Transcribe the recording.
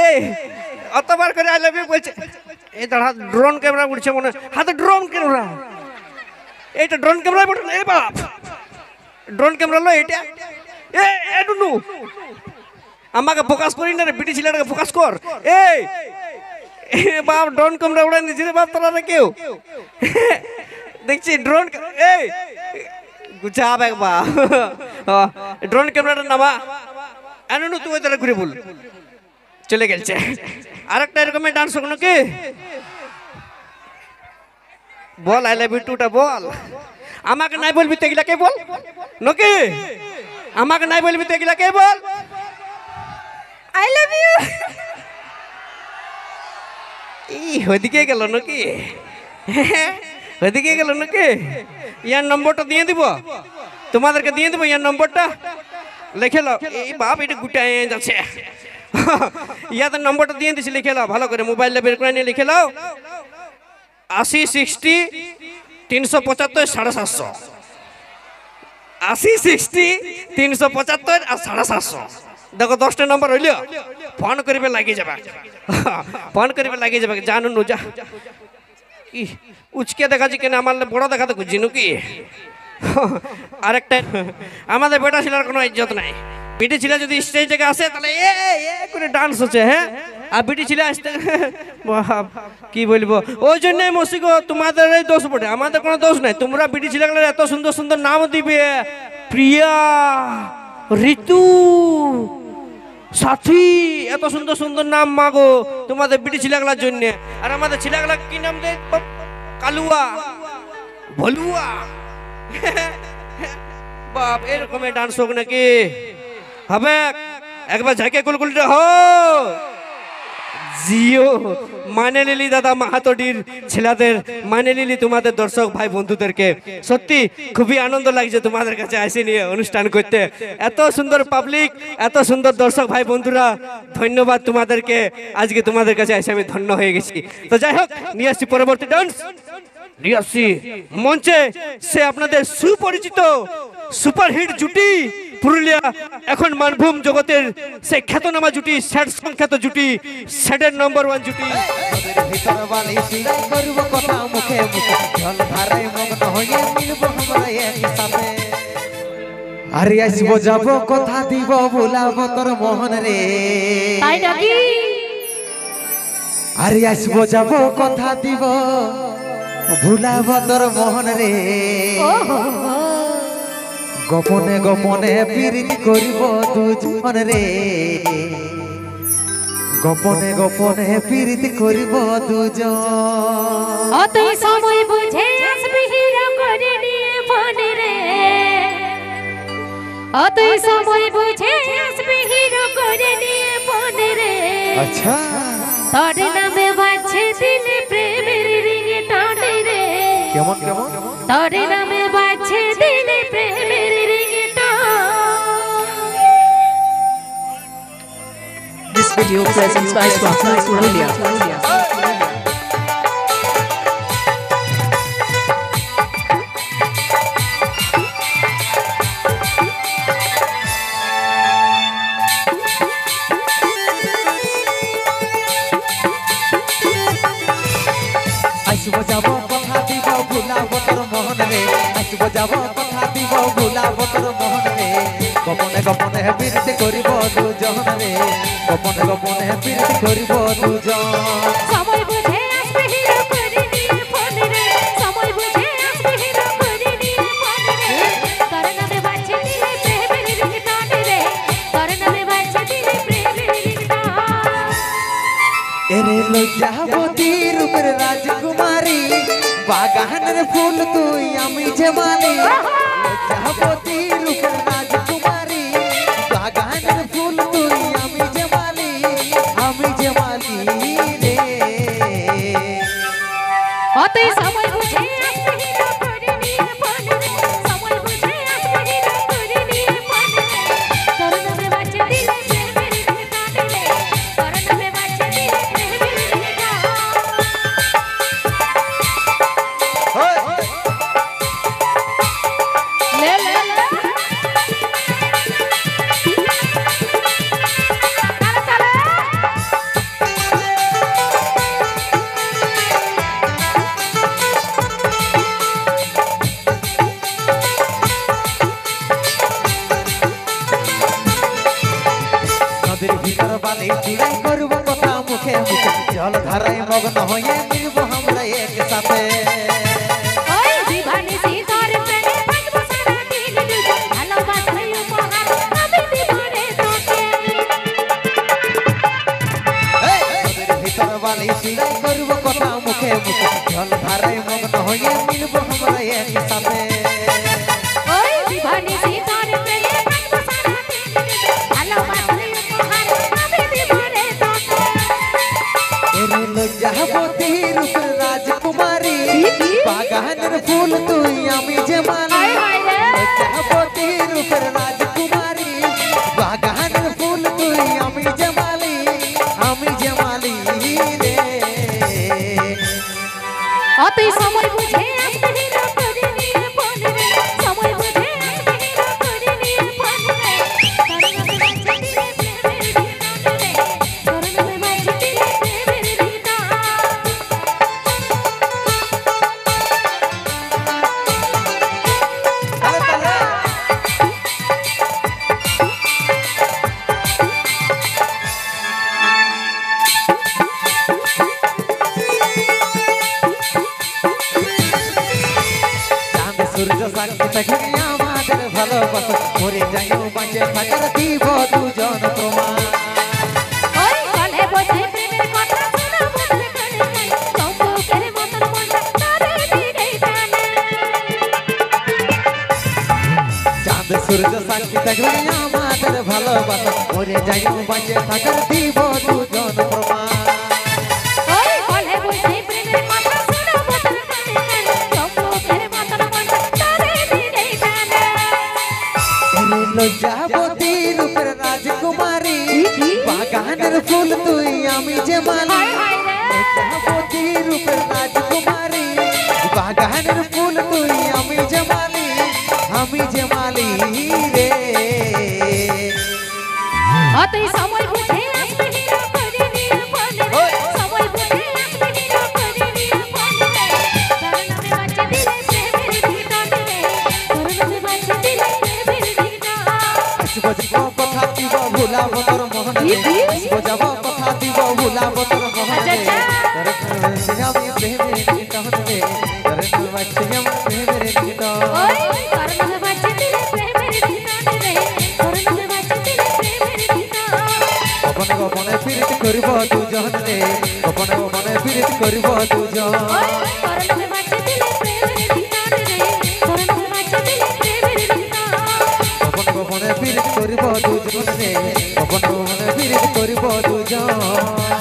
এই অতবার করে আই লাভ ইউ বলছে। এই দাঁড়া, ড্রোন ক্যামেরা উঠছে মনে, হাতে ড্রোন ক্যামেরা, এইটা ড্রোন ক্যামেরা বটে। এ বাপ, ড্রোন ক্যামেরা লো এটা। এ ডুনু, আমাকে ফোকাস করি না রে, বিটি ছেলেটাকে ফোকাস কর। এই বাপ, ড্রোন ক্যামেরা উড়াই দিয়েছি রে বাপ তোরা রে কেউ। দেখছি ড্রোন, এই গুছাব একবার ড্রোন ক্যামেরাটা নামা। এনুনু তুই ওই ঘুরে বল, চলে গেছে। আরেকটা এরকমের ডান্স হোক নাকি? বল আই লাভ ইউ টুটা বল। আমাকে নাই বলবি তো এগুলা কে বল নাকি? আমাকে নাই বলবি তো এগুলা কে বল? I love you. ওইদিকে গেল নাকি? ওইদিকে গেল নাকি? ইয়ার নম্বরটা দিয়ে দিব, তোমাদেরকে দিয়ে দিব ইয়ার নম্বরটা, লিখে লাও। এই বাপ, এটা গুটায় যাচ্ছে। ইয়াদের নম্বরটা দিয়ে দিছি, লিখে লাও ভালো করে, মোবাইলে বের করে নিয়ে লিখে লাও। 80 60 375 750। 80 60 375 আর 750। দেখো 10টা নম্বর হইল, ফোন করিবে লাগিয়ে যাবে, ফোন করিবে লাগিয়ে যাবে। জানুন যা উচকে দেখাচ্ছি কেন, আমার বড় দেখাতে খুঁজছি নাকি? আরেকটা, আমাদের বেটা ছেলের কোনো ইজ্জত নাই। বিটি ছেলে যদি স্টেজ থেকে আসে তাহলে এ করে ডান্স হচ্ছে, হ্যাঁ। আর বিটি ছেলে আসতে কি বলবো, ওই জন্যই মসিগো তোমাদের এই দোষ বটে, আমাদের কোনো দোষ নাই। তোমরা বিটি ছেলেগুলোর এত সুন্দর সুন্দর নাম দিবে, প্রিয়া, ঋতু, সাথী, এত সুন্দর সুন্দর নাম মাগো তোমাদের বিটি ছেলেগুলোর জন্য। আর আমাদের ছেলেগুলা কি নাম দেয়? কালুয়া, ভলুয়া। বাপ, এরকমের ডান্স হোক নাকি? হবে একবার ঝাঁকে কুলকুলটা হো জিও। মানে লিলি দাদা মাহাতোডির ছেলেদের, মানে লিলি তোমাদের দর্শক ভাই বন্ধুদেরকে। সত্যি খুবই আনন্দ লাগছে তোমাদের কাছে আসে নিয়ে অনুষ্ঠান করতে। এত সুন্দর পাবলিক, এত সুন্দর দর্শক ভাই বন্ধুরা, ধন্যবাদ তোমাদেরকে। আজকে তোমাদের কাছে এসে আমি ধন্য হয়ে গেছি। তো যাই হোক, নিয়ে আসছি পরবর্তী ডান্স, নিয়ে আসছি মঞ্চে সে আপনাদের সুপরিচিত সুপারহিট জুটি, পুরুলিয়া এখন মানভূম জগতের সেই খ্যাতনামা জুটি, স্যাড সংখ্যাত জুটি, স্যাডের নম্বর 1 জুটি। আরে আসবো যাব কথা দিব, ভুলাবো তোর মোহন রে। আরে আসবো যাব কথা দিব, ভুলাবো তোর মোহন রে। গোপনে গোপনে প্রীতি করিব দুজন রে, গোপনে গোপনে প্রীতি করিব দুজন। অতই সময় বুঝে আসবি হিরো করে নিয়ে ফোন রে, অতই সময় বুঝে আসবি হিরো করে নিয়ে ফোন রে। আচ্ছা, তোর নামে বাজছে দিলে প্রেমের রিংটোন রে। কেমন কেমন? তোর নামে বাজছে দিলে প্রেমের ringtone. This video presents by Swapna Purulia. আসবো যাব কথা দিব, ভুলাবো তোর মোহন রে। আসবো যাব কথা দিব, ভুলাবো তোর মোহন রে। গোপনে গোপনে প্রীতি করিব দুজন রে, গোপনে গোপনে প্রীতি করিব দুজন। সময় বুঝে আসবে হিরো করে নিয়ে ফোন রে, সময় বুঝে আসবে হিরো করে নিয়ে ফোন রে। তোর নামে বাজছে দিলে প্রেমের রিংটোন রে, তোর নামে বাজছে দিলে প্রেমের রিংটোন। এরে লজ্জাবতী রূপের রাজকুমারী, বাগানের ফুল তুই আমি যে মালি। লজ্জাবতী রূপের রাজকুমারী, বাগানের ফুল তুই আমি যে মালি, আমি যে মালি রে। অতই সময় বুঝে আসবে হিরো করে নিয়ে ফোন রে, সময় বুঝে আসবে হিরো করে নিয়ে ফোন রে। তোর নামে বাজছে দিলে প্রেমের রিংটোন রে, তোর নামে বাজছে দিলে প্রেমের রিংটোন। লে লে লে তালে তালে ভিতর বালি চুড়াই করব কথা মুখে মুখে জল ধারায় মগ্ন হয়ে মিলব আমরা একসাথে ওই দিবানিশি তোর প্রেমে থাকবো সারা দিন ডুবে ভালোবাসার উপহার আমি দিব রে তোকে নদীর ভিতর বালি চুড়াই করব কথা মুখে মুখে জল ধারায় মগ্ন হয়ে মিলব আমরা একসাথে ওই দিবানিশি তোর প্রেমে থাকবো সারা দিন ডুবে ভালোবাসার উপহার আমি দিব রে তোকে এরে লজ্জাবতী রূপের রাজকুমারী বাগানের ফুল তুই আমি যে মালি লজ্জাবতী রূপের রাজকুমারী বাগানের ফুল তুই আমি যে মালি রে অতই সময় বুঝে আসবে হিরো করে নিয়ে ফোন রে সময় বুঝে আসবে হিরো করে নিয়ে ফোন রে করোনাতে বাঁচতে দিলে প্রেমের রিটার্ন রে করোনাতে বাঁচতে দিলে প্রেমের রিটার্ন চাঁদ সূর্য সাক্ষী থাকলে আমাদের ভালোবাসা মরে যাইও বাঁচে থাকার দিব দুজন প্রমাণ ওই কলে বসে প্রেমের কথা শোনা বদলে করে গান চৌকের মতন মনটা তারে দিকেই টানে চাঁদ সূর্য সাক্ষী থাকলে আমাদের ভালোবাসা মরে যাইও বাঁচে থাকার দিব দুজন প্রমাণ ওই কলে বসে প্রেমের কথা শোনা বদলে করে গান চৌকের মতন মনটা তারে দিকেই টানে লজ্জাবতী রূপের রাজকুমারী বাগানের ফুল তুই আমি যে মালি লজ্জাবতী রূপের রাজকুমারী বাগানের ফুল তুই আমি যে মালি রে অতই সময় বুঝে আসবে হিরো করে নিয়ে ফোন রে সময় বুঝে আসবে হিরো করে নিয়ে ফোন রে করোনাতে বাঁচতে দিলে প্রেমের রিটার্ন রে করোনাতে বাঁচতে দিলে প্রেমের রিটার্ন আসব যাব কথা দিব ভুলাব তোর মোহন রে আসব যাব কথা দিব ভুলাব তোর মোহন রে তোর আমি প্রেমের নিতন রে তোর বাচ্চা আমি প্রেমের নিতন ওই করোনাতে বাঁচতে দিলে প্রেমের রিটার্ন রে করোনাতে বাঁচতে দিলে প্রেমের রিটার্ন গোপনে গোপনে ফিরিত করিব দুজন রে গোপনে গোপনে ফিরিত করিব দুজন ওই করোনাতে বাঁচতে দিলে প্রেমের রিটার্ন রে করোনাতে বাঁচতে দিলে প্রেমের রিটার্ন গোপনে গোপনে ফিরিত করিব দুজন রে গোপনে গোপনে ফিরিত করিব দুজন